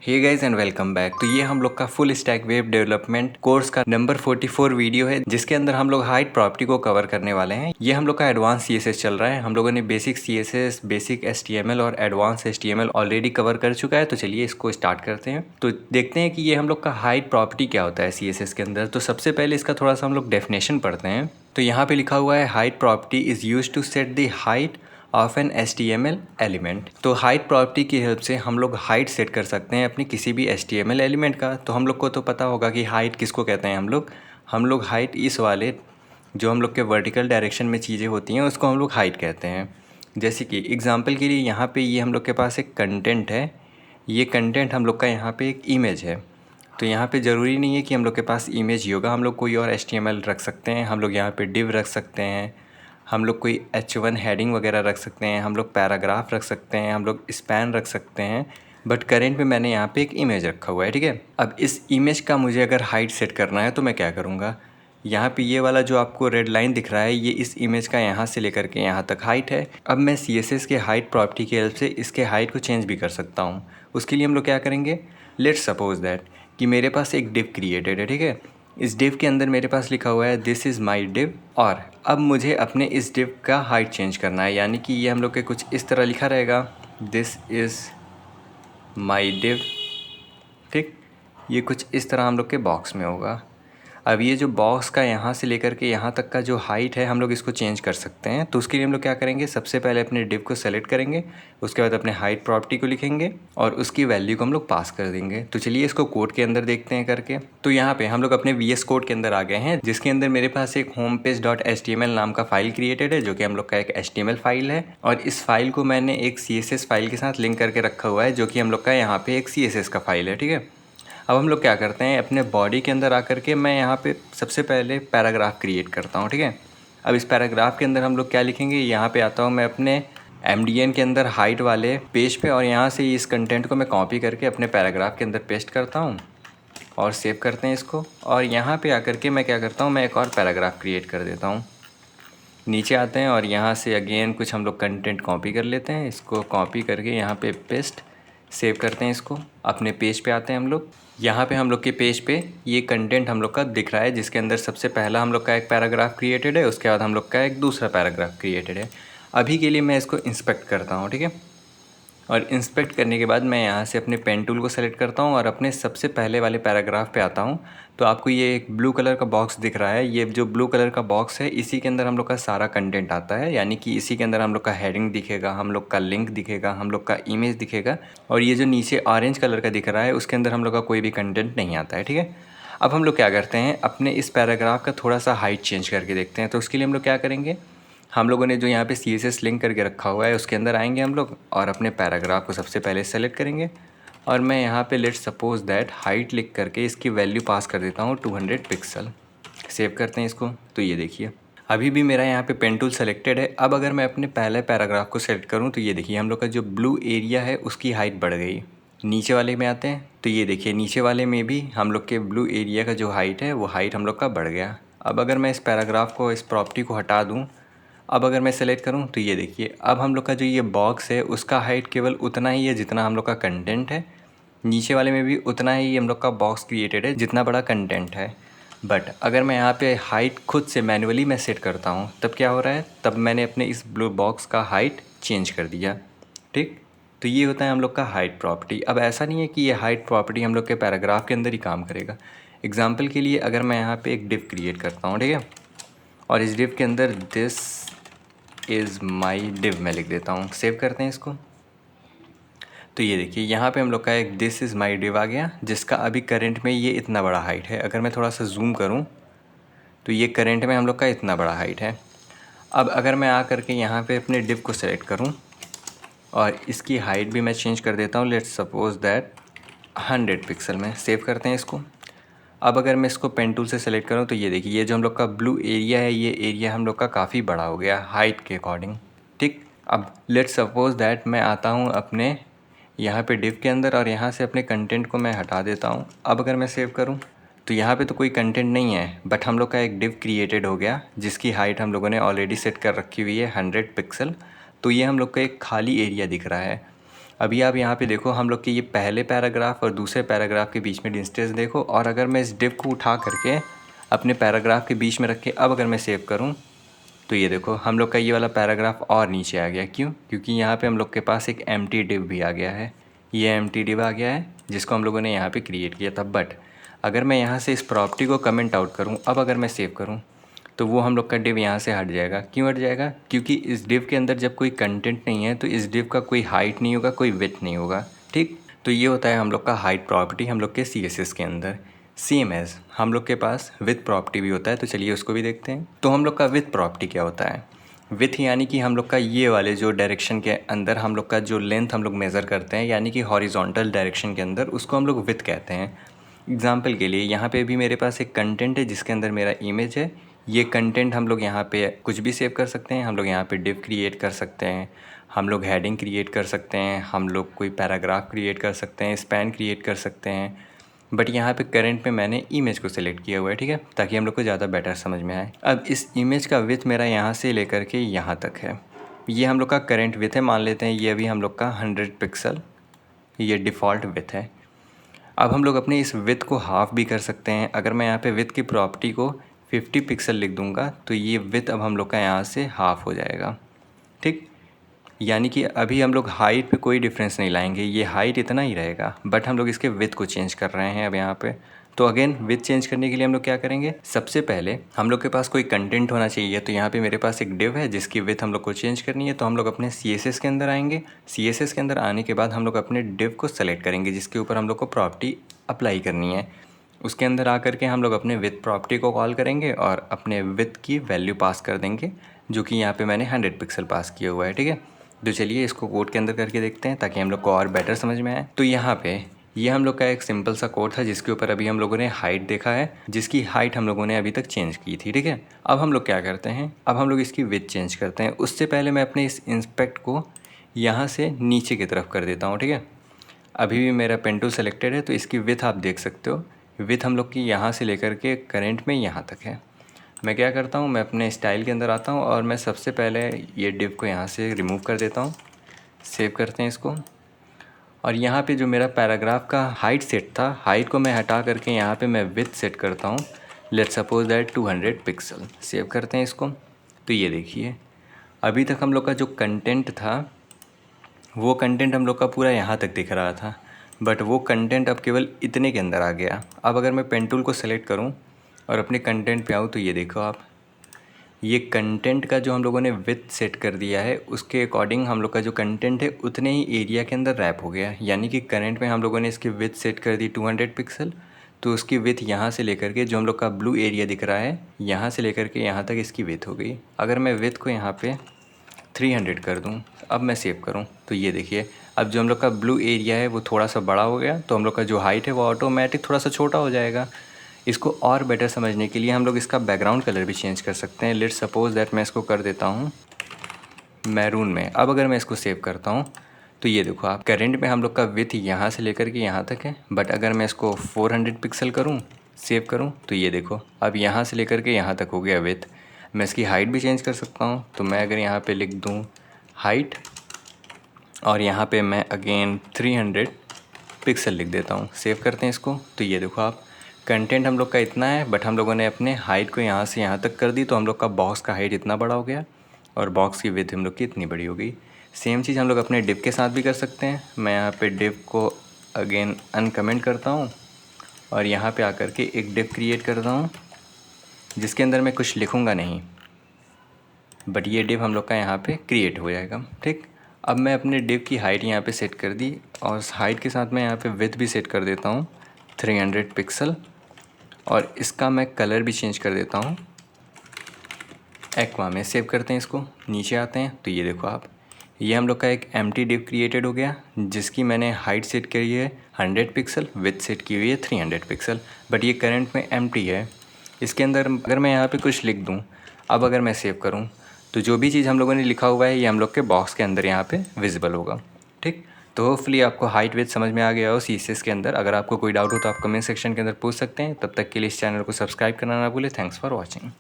Hey guys and welcome back. तो ये हम लोग का full stack web development course का नंबर 44 वीडियो है, जिसके अंदर हम लोग हाइट प्रॉपर्टी को कवर करने वाले हैं। ये हम लोग का एडवांस सीएसएस चल रहा है। हम लोगों ने बेसिक सीएसएस, बेसिक एचटीएमएल और एडवांस एचटीएमएल ऑलरेडी कवर कर चुका है। तो चलिए इसको स्टार्ट करते हैं। तो देखते हैं कि ये हम लोग का हाइट प्रॉपर्टी क्या होता है सीएसएस के अंदर। तो सबसे पहले इसका थोड़ा सा हम लोग डेफिनेशन पढ़ते हैं। तो यहाँ पे लिखा हुआ है height property is use to set the height of an HTML element. तो हाइट प्रॉपर्टी की हेल्प से हम लोग हाइट सेट कर सकते हैं अपनी किसी भी HTML एलिमेंट का। तो हम लोग को तो पता होगा कि हाइट किसको कहते हैं। हम लोग हाइट इस वाले जो हम लोग के वर्टिकल डायरेक्शन में चीज़ें होती हैं उसको हम लोग हाइट कहते हैं। जैसे कि एग्जांपल के लिए यहाँ पे ये हम लोग के पास एक कंटेंट है। ये कंटेंट हम लोग का यहाँ पे एक इमेज है। तो यहाँ पे ज़रूरी नहीं है कि हम लोग के पास इमेज ही होगा, हम लोग कोई और HTML रख सकते हैं। हम लोग यहाँ पे डिव रख सकते हैं, हम लोग कोई H1 हेडिंग वगैरह रख सकते हैं, हम लोग पैराग्राफ रख सकते हैं, हम लोग स्पैन रख सकते हैं। बट करेंट में मैंने यहाँ पे एक इमेज रखा हुआ है, ठीक है। अब इस इमेज का मुझे अगर हाइट सेट करना है तो मैं क्या करूँगा, यहाँ पे ये वाला जो आपको रेड लाइन दिख रहा है ये इस इमेज का यहाँ से लेकर के यहाँ तक हाइट है। अब मैं CSS के हाइट प्रॉपर्टी की हेल्प से इसके हाइट को चेंज भी कर सकता हूँ। उसके लिए हम लोग क्या करेंगे, लेट्स सपोज दैट कि मेरे पास एक डिव क्रिएटेड है, ठीक है। इस डिव के अंदर मेरे पास लिखा हुआ है दिस इज़ माई डिव, और अब मुझे अपने इस डिव का हाइट चेंज करना है। यानी कि ये हम लोग के कुछ इस तरह लिखा रहेगा, दिस इज़ माई डिव, ठीक। ये कुछ इस तरह हम लोग के बॉक्स में होगा। अब ये जो बॉक्स का यहाँ से लेकर के यहाँ तक का जो हाइट है हम लोग इसको चेंज कर सकते हैं। तो उसके लिए हम लोग क्या करेंगे, सबसे पहले अपने डिव को सेलेक्ट करेंगे, उसके बाद अपने हाइट प्रॉपर्टी को लिखेंगे और उसकी वैल्यू को हम लोग पास कर देंगे। तो चलिए इसको कोड के अंदर देखते हैं करके। तो यहाँ पे हम लोग अपने VS कोड के अंदर आ गए हैं, जिसके अंदर मेरे पास एक homepage.html नाम का फाइल क्रिएटेड है, जो कि हम लोग का एक HTML फाइल है। और इस फाइल को मैंने एक CSS फाइल के साथ लिंक करके रखा हुआ है, जो कि हम लोग का यहाँ पे एक CSS का फाइल है, ठीक है। अब हम लोग क्या करते हैं, अपने बॉडी के अंदर आकर के मैं यहाँ पे सबसे पहले पैराग्राफ क्रिएट करता हूँ, ठीक है। अब इस पैराग्राफ के अंदर हम लोग क्या लिखेंगे, यहाँ पे आता हूँ मैं अपने MDN के अंदर हाइट वाले पेज पे, और यहाँ से इस कंटेंट को मैं कॉपी करके अपने पैराग्राफ के अंदर पेस्ट करता हूँ और सेव करते हैं इसको। और यहाँ पे आकर के मैं क्या करता हूँ, मैं एक और पैराग्राफ क्रिएट कर देता हूँ। नीचे आते हैं और यहाँ से अगेन कुछ हम लोग कंटेंट कॉपी कर लेते हैं, इसको कॉपी करके यहाँ पे पेस्ट, सेव करते हैं इसको। अपने पेज पे आते हैं हम लोग। यहाँ पे हम लोग के पेज पे ये कंटेंट हम लोग का दिख रहा है, जिसके अंदर सबसे पहला हम लोग का एक पैराग्राफ क्रिएटेड है, उसके बाद हम लोग का एक दूसरा पैराग्राफ क्रिएटेड है। अभी के लिए मैं इसको इंस्पेक्ट करता हूँ, ठीक है। और इंस्पेक्ट करने के बाद मैं यहाँ से अपने पेन टूल को सेलेक्ट करता हूँ और अपने सबसे पहले वाले पैराग्राफ पे आता हूँ। तो आपको ये एक ब्लू कलर का बॉक्स दिख रहा है, ये जो ब्लू कलर का बॉक्स है इसी के अंदर हम लोग का सारा कंटेंट आता है। यानी कि इसी के अंदर हम लोग का हेडिंग दिखेगा, हम लोग का लिंक दिखेगा, हम लोग का इमेज दिखेगा। और ये जो नीचे ऑरेंज कलर का दिख रहा है उसके अंदर हम लोग का कोई भी कंटेंट नहीं आता है, ठीक है। अब हम लोग क्या करते हैं, अपने इस पैराग्राफ का थोड़ा सा हाइट चेंज करके देखते हैं। तो उसके लिए हम लोग क्या करेंगे, हम लोगों ने जो यहाँ पे CSS लिंक करके रखा हुआ है उसके अंदर आएंगे हम लोग और अपने पैराग्राफ को सबसे पहले सेलेक्ट करेंगे। और मैं यहाँ पे लेट्स सपोज दैट हाइट लिख करके इसकी वैल्यू पास कर देता हूँ 200 पिक्सल। सेव करते हैं इसको। तो ये देखिए अभी भी मेरा यहाँ पे पेन टूल सेलेक्टेड है। अब अगर मैं अपने पहले पैराग्राफ को सेलेक्ट करूँ तो ये देखिए हम लोग का जो ब्लू एरिया है उसकी हाइट बढ़ गई। नीचे वाले में आते हैं तो ये देखिए नीचे वाले में भी हम लोग के ब्लू एरिया का जो हाइट है वो हाइट हम लोग का बढ़ गया। अब अगर मैं इस पैराग्राफ को, इस प्रॉपर्टी को हटा दूँ, अब अगर मैं सेलेक्ट करूं तो ये देखिए अब हम लोग का जो ये बॉक्स है उसका हाइट केवल उतना ही है जितना हम लोग का कंटेंट है। नीचे वाले में भी उतना ही हम लोग का बॉक्स क्रिएटेड है जितना बड़ा कंटेंट है। बट अगर मैं यहाँ पे हाइट खुद से मैन्युअली मैं सेट करता हूँ तब क्या हो रहा है, तब मैंने अपने इस ब्लू बॉक्स का हाइट चेंज कर दिया, ठीक। तो ये होता है हम लोग का हाइट प्रॉपर्टी। अब ऐसा नहीं है कि ये हाइट प्रॉपर्टी हम लोग के पैराग्राफ के अंदर ही काम करेगा। एग्जाम्पल के लिए अगर मैं यहाँ पे एक डिव क्रिएट करता हूँ, ठीक है, और इस डिव के अंदर दिस इज़ माई डिव मैं लिख देता हूँ। सेव करते हैं इसको। तो ये देखिए यहाँ पे हम लोग का एक दिस इज़ माई डिव आ गया, जिसका अभी करंट में ये इतना बड़ा हाइट है। अगर मैं थोड़ा सा जूम करूँ तो ये करंट में हम लोग का इतना बड़ा हाइट है। अब अगर मैं आ करके यहाँ पे अपने डिव को सेलेक्ट करूँ और इसकी हाइट भी मैं चेंज कर देता हूँ, लेट्स सपोज दैट 100 पिक्सल में। सेव करते हैं इसको। अब अगर मैं इसको पेन टूल से सेलेक्ट करूँ तो ये देखिए ये जो हम लोग का ब्लू एरिया है ये एरिया हम लोग का काफ़ी बड़ा हो गया हाइट के अकॉर्डिंग, ठीक। अब लेट्स सपोज दैट मैं आता हूँ अपने यहाँ पे डिव के अंदर और यहाँ से अपने कंटेंट को मैं हटा देता हूँ। अब अगर मैं सेव करूँ तो यहाँ पे तो कोई कंटेंट नहीं है, बट हम लोग का एक डिव क्रिएटेड हो गया जिसकी हाइट हम लोगों ने ऑलरेडी सेट कर रखी हुई है 100 पिक्सल। तो ये हम लोग का एक खाली एरिया दिख रहा है। अभी आप यहाँ पे देखो हम लोग के ये पहले पैराग्राफ और दूसरे पैराग्राफ के बीच में डिस्टेंस देखो, और अगर मैं इस डिव को उठा करके अपने पैराग्राफ के बीच में रख के अब अगर मैं सेव करूँ तो ये देखो हम लोग का ये वाला पैराग्राफ और नीचे आ गया। क्यों? क्योंकि यहाँ पे हम लोग के पास एक एम्प्टी डिव भी आ गया है। ये एम्प्टी डिव आ गया है जिसको हम लोगों ने यहाँ पे क्रिएट किया था। बट अगर मैं यहाँ से इस प्रॉपर्टी को कमेंट आउट करूँ, अब अगर मैं सेव करूँ तो वो हम लोग का डिव यहाँ से हट जाएगा। क्यों हट जाएगा? क्योंकि इस डिव के अंदर जब कोई कंटेंट नहीं है तो इस डिव का कोई हाइट नहीं होगा, कोई विड्थ नहीं होगा। ठीक, तो ये होता है हम लोग का हाइट प्रॉपर्टी हम लोग के CSS के अंदर। सेम एज हम लोग के पास विथ प्रॉपर्टी भी होता है, तो चलिए उसको भी देखते हैं। तो हम लोग का विथ प्रॉपर्टी क्या होता है? विथ यानी कि हम लोग का ये वाले जो डायरेक्शन के अंदर हम लोग का जो लेंथ हम लोग मेज़र करते हैं, यानी कि हॉरिजॉन्टल डायरेक्शन के अंदर, उसको हम लोग विथ कहते हैं। एग्जाम्पल के लिए यहाँ पे भी मेरे पास एक कंटेंट है जिसके अंदर मेरा इमेज है। ये कंटेंट हम लोग यहाँ पे कुछ भी सेव कर सकते हैं। हम लोग यहाँ पे डिव क्रिएट कर सकते हैं, हम लोग हेडिंग क्रिएट कर सकते हैं, हम लोग कोई पैराग्राफ क्रिएट कर सकते हैं, स्पैन क्रिएट कर सकते हैं। बट यहाँ पे करंट में मैंने इमेज को सिलेक्ट किया हुआ है, ठीक है, ताकि हम लोग को ज़्यादा बेटर समझ में आए। अब इस इमेज का विथ मेरा यहाँ से लेकर के यहाँ तक है। ये हम लोग का करंट विथ है, मान लेते हैं ये अभी हम लोग का 100 पिक्सल ये डिफ़ॉल्ट विथ है। अब हम लोग अपने इस विथ को हाफ़ भी कर सकते हैं। अगर मैं यहाँ पे विथ की प्रॉपर्टी को 50 पिक्सल लिख दूँगा तो ये विथ अब हम लोग का यहाँ से हाफ़ हो जाएगा। ठीक, यानी कि अभी हम लोग हाइट पे कोई डिफरेंस नहीं लाएंगे, ये हाइट इतना ही रहेगा, बट हम लोग इसके विथ को चेंज कर रहे हैं अब यहाँ पे। तो अगेन विथ चेंज करने के लिए हम लोग क्या करेंगे? सबसे पहले हम लोग के पास कोई कंटेंट होना चाहिए। तो यहाँ पे मेरे पास एक डिव है जिसकी विथ हम लोग को चेंज करनी है। तो हम लोग अपने CSS के अंदर आएंगे। CSS के अंदर आने के बाद हम लोग अपने डिव को सेलेक्ट करेंगे जिसके ऊपर हम लोग को प्रॉपर्टी अप्लाई करनी है। उसके अंदर आकर के हम लोग अपने विथ प्रॉपर्टी को कॉल करेंगे और अपने विथ की वैल्यू पास कर देंगे, जो कि यहाँ पे मैंने 100 पिक्सल पास किया हुआ है, ठीक है। तो चलिए इसको कोड के अंदर करके देखते हैं ताकि हम लोग को और बेटर समझ में आए। तो यहाँ पे ये हम लोग का एक सिंपल सा कोड था जिसके ऊपर अभी हम लोगों ने हाइट देखा है, जिसकी हाइट हम लोगों ने अभी तक चेंज की थी, ठीक है। अब हम लोग क्या करते हैं? अब हम लोग इसकी विथ चेंज करते हैं। उससे पहले मैं अपने इस इंस्पेक्ट को यहाँ से नीचे की तरफ कर देता हूँ, ठीक है। अभी भी मेरा पेन टूल सेलेक्टेड है तो इसकी विथ आप देख सकते हो। विथ हम लोग की यहाँ से लेकर के करंट में यहाँ तक है। मैं क्या करता हूँ, मैं अपने स्टाइल के अंदर आता हूँ और मैं सबसे पहले ये डिव को यहाँ से रिमूव कर देता हूँ। सेव करते हैं इसको। और यहाँ पे जो मेरा पैराग्राफ का हाइट सेट था, हाइट को मैं हटा करके यहाँ पे मैं विथ सेट करता हूँ। Let's suppose that 200 pixel. Save करते हैं इसको। तो ये देखिए अभी तक हम लोग का जो कंटेंट था वो कंटेंट हम लोग का पूरा यहाँ तक दिख रहा था, बट वो कंटेंट अब केवल इतने के अंदर आ गया। अब अगर मैं पेन टूल को सेलेक्ट करूँ और अपने कंटेंट पे आऊँ तो ये देखो आप, ये कंटेंट का जो हम लोगों ने विथ सेट कर दिया है उसके अकॉर्डिंग हम लोग का जो कंटेंट है उतने ही एरिया के अंदर रैप हो गया। यानी कि करंट में हम लोगों ने इसकी विथ सेट कर दी 200 पिक्सल, तो उसकी विथ यहाँ से लेकर के जो हम लोग का ब्लू एरिया दिख रहा है यहाँ से लेकर के यहाँ तक इसकी विथ हो गई। अगर मैं विथ को यहाँ पे 300 कर दूँ, अब मैं सेव करूँ तो ये देखिए अब जो हम लोग का ब्लू एरिया है वो थोड़ा सा बड़ा हो गया, तो हम लोग का जो हाइट है वो ऑटोमेटिक थोड़ा सा छोटा हो जाएगा। इसको और बेटर समझने के लिए हम लोग इसका बैकग्राउंड कलर भी चेंज कर सकते हैं। लेट्स सपोज दैट मैं इसको कर देता हूँ मैरून में। अब अगर मैं इसको सेव करता हूँ तो ये देखो आप, करंट में हम लोग का विथ यहाँ से लेकर के यहाँ तक है, बट अगर मैं इसको 400 पिक्सल करूँ, सेव करूँ तो ये देखो अब यहाँ से लेकर के यहाँ तक हो गया विथ। मैं इसकी हाइट भी चेंज कर सकता हूँ। तो मैं अगर यहाँ पे लिख दूँ हाइट और यहाँ पे मैं अगेन 300 पिक्सल लिख देता हूँ। सेव करते हैं इसको। तो ये देखो आप, कंटेंट हम लोग का इतना है बट हम लोगों ने अपने हाइट को यहाँ से यहाँ तक कर दी, तो हम लोग का बॉक्स का हाइट इतना बड़ा हो गया और बॉक्स की विड्थ हम लोग की इतनी बड़ी हो गई। सेम चीज़ हम लोग अपने डिव के साथ भी कर सकते हैं। मैं यहाँ पे डिव को अगेन अनकमेंट करता हूँ और यहाँ पे आकर के एक डिव क्रिएट करता हूँ जिसके अंदर मैं कुछ लिखूँगा नहीं, बट ये डिव हम लोग का यहाँ पे क्रिएट हो जाएगा, ठीक। अब मैं अपने डिव की हाइट यहाँ पे सेट कर दी और हाइट के साथ मैं यहाँ पे विड्थ भी सेट कर देता हूँ 300 पिक्सल, और इसका मैं कलर भी चेंज कर देता हूँ एक्वा में। सेव करते हैं इसको, नीचे आते हैं तो ये देखो आप, ये हम लोग का एक एम्प्टी डिव क्रिएटेड हो गया जिसकी मैंने हाइट सेट करी है 100 पिक्सल, विड्थ सेट की हुई है 300 पिक्सल, बट ये करंट में एम्प्टी है। इसके अंदर अगर मैं यहाँ पे कुछ लिख दूँ, अब अगर मैं सेव करूँ तो जो भी चीज़ हम लोगों ने लिखा हुआ है ये हम लोग के बॉक्स के अंदर यहाँ पे विजिबल होगा, ठीक। तो होपफुली आपको हाइट विड्थ समझ में आ गया हो CSS के अंदर। अगर आपको कोई डाउट हो तो आप कमेंट सेक्शन के अंदर पूछ सकते हैं। तब तक के लिए इस चैनल को सब्सक्राइब करना ना भूलें। Thanks for watching.